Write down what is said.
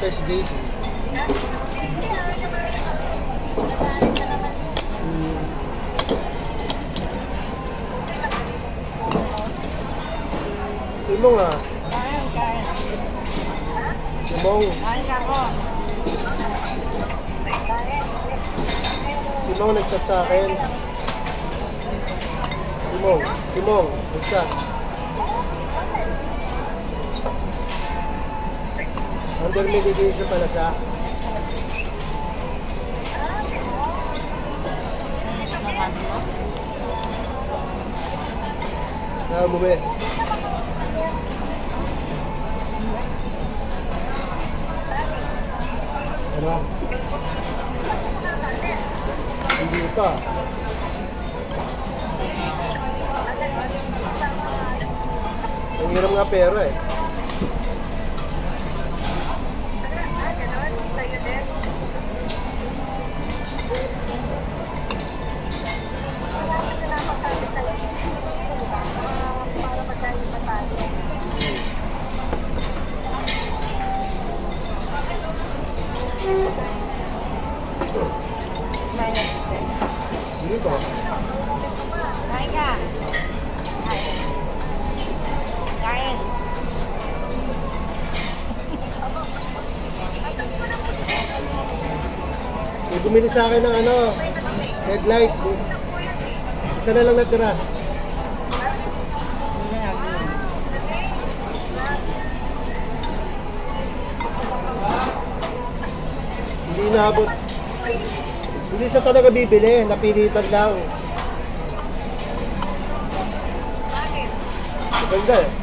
tayo si Daisy. Simong ah. Kain. Simong. Kain ka ko. Simong nag-chat sa akin. Simong, nag-chat. Under medication pala siya. Bumi. Ano? Hindi pa. Ang hirap nga pera eh. Hindi ko. Kain ka. Kain. May bumili sa akin ng ano, headlight. Isa na lang natira. Hindi naabot. Hindi siya talaga bibili, napilitan lang. Maganda eh.